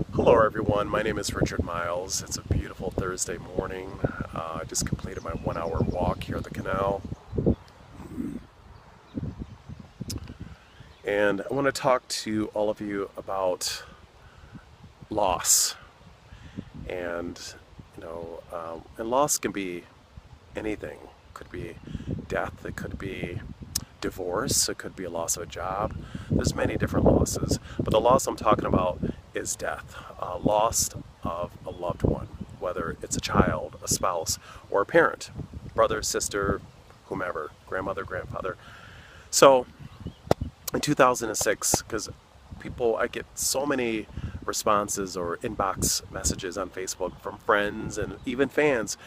Hello everyone, my name is Richard Miles. It's a beautiful Thursday morning. I just completed my 1 hour walk here at the canal. And I want to talk to all of you about loss. And, and loss can be anything. It could be death, it could be divorce, it could be a loss of a job. There's many different losses. But the loss I'm talking about is death. Loss of a loved one, whether it's a child, a spouse, or a parent, brother, sister, whomever, grandmother, grandfather. So in 2006, because I get so many responses or inbox messages on Facebook from friends and even fans,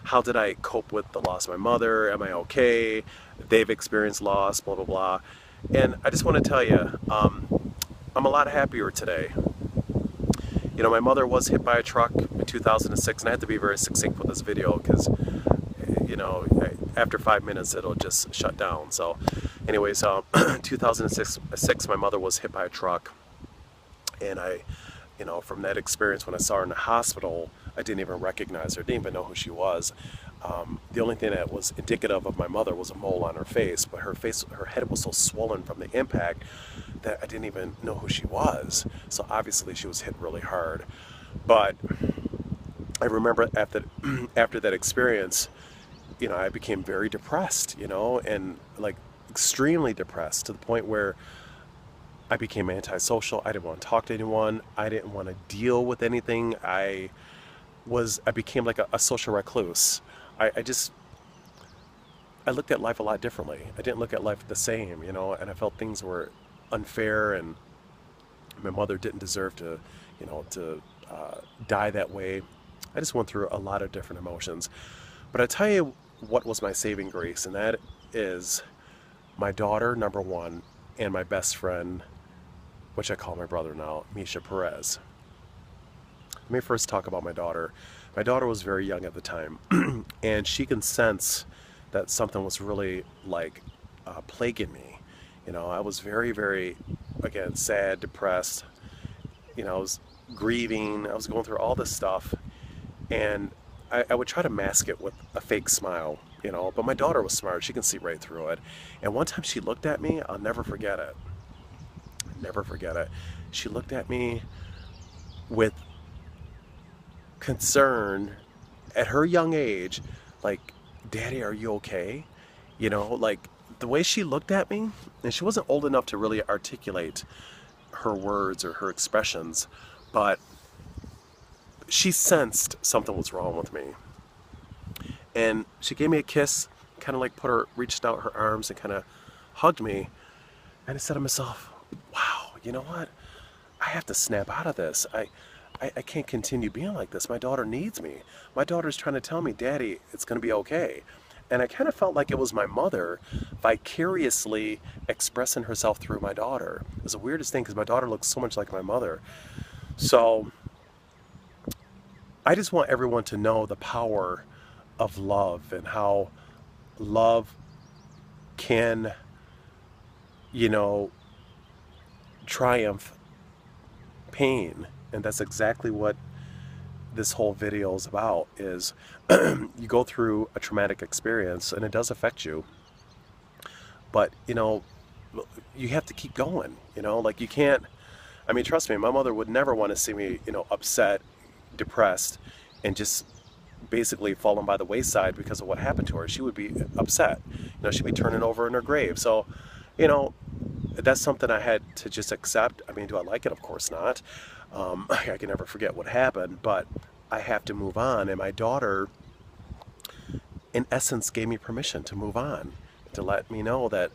how did I cope with the loss of my mother? Am I okay? They've experienced loss, blah, blah, blah. And I just want to tell you, I'm a lot happier today. My mother was hit by a truck in 2006, and I have to be very succinct with this video because, after 5 minutes it'll just shut down. So anyways, 2006, my mother was hit by a truck, and from that experience, when I saw her in the hospital, I didn't even recognize her, didn't even know who she was. The only thing that was indicative of my mother was a mole on her face, but her head was so swollen from the impact that I didn't even know who she was. So obviously she was hit really hard. But I remember after that experience, I became very depressed, and like extremely depressed to the point where I became antisocial. I didn't want to talk to anyone. I didn't want to deal with anything. I became like a social recluse. I looked at life a lot differently. I didn't look at life the same, and I felt things were unfair, and my mother didn't deserve to, die that way. I just went through a lot of different emotions. But I tell you what was my saving grace, and that is my daughter, number one, and my best friend, which I call my brother now, Misha Perez. Let me first talk about my daughter. My daughter was very young at the time, and she can sense that something was really plaguing me. I was very, very, again, sad, depressed. I was grieving. I was going through all this stuff, and I would try to mask it with a fake smile, but my daughter was smart. She can see right through it. And one time she looked at me, I'll never forget it. Never forget it. She looked at me with concern at her young age, like, "Daddy, are you okay?" The way she looked at me, and she wasn't old enough to really articulate her words or her expressions, but she sensed something was wrong with me. And she gave me a kiss, kind of reached out her arms and kind of hugged me. And I said to myself, wow, you know what? I have to snap out of this. I can't continue being like this. My daughter needs me. My daughter's trying to tell me, "Daddy, it's going to be okay." And I kind of felt like it was my mother vicariously expressing herself through my daughter. It was the weirdest thing because my daughter looks so much like my mother. So I just want everyone to know the power of love and how love can, triumph pain. And that's exactly what this whole video is about, is you go through a traumatic experience and it does affect you, but you have to keep going. You can't, trust me, my mother would never want to see me upset, depressed, and just basically fallen by the wayside because of what happened to her. She would be upset. She'd be turning over in her grave. So that's something I had to just accept. Do I like it? Of course not. I can never forget what happened, but I have to move on. And my daughter, in essence, gave me permission to move on, to let me know that,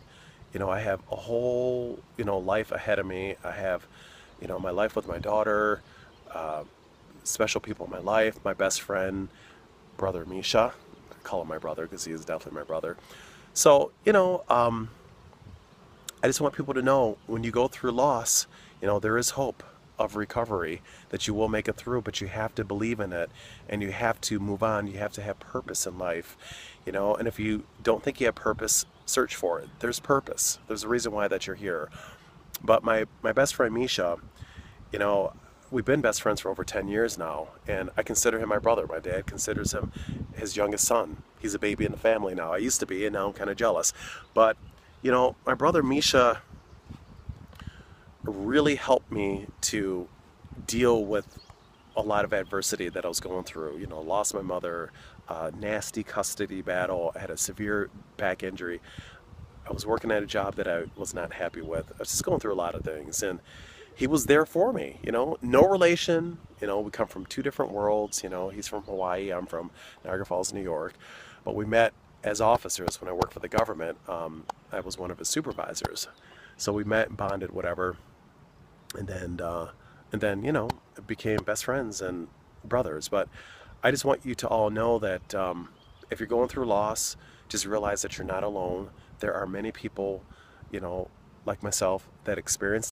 I have a whole, life ahead of me. I have, my life with my daughter, special people in my life, my best friend, brother Misha. I call him my brother because he is definitely my brother. So, I just want people to know, when you go through loss, there is hope of recovery, that you will make it through, but you have to believe in it, and you have to move on. You have to have purpose in life, and if you don't think you have purpose, search for it. There's purpose. There's a reason why that you're here. But my best friend Misha, we've been best friends for over 10 years now, and I consider him my brother. My dad considers him his youngest son. He's a baby in the family now. I used to be, and now I'm kind of jealous. But, you know, my brother Misha really helped me to deal with a lot of adversity that I was going through. You know, lost my mother, nasty custody battle, I had a severe back injury. I was working at a job that I was not happy with. I was just going through a lot of things, and he was there for me. You know, no relation. You know, we come from two different worlds. You know, he's from Hawaii, I'm from Niagara Falls, New York, but we met as officers when I worked for the government. I was one of his supervisors, so we met and bonded, whatever, and then you know, became best friends and brothers. But I just want you to all know that if you're going through loss, just realize that you're not alone. There are many people, you know, like myself, that experience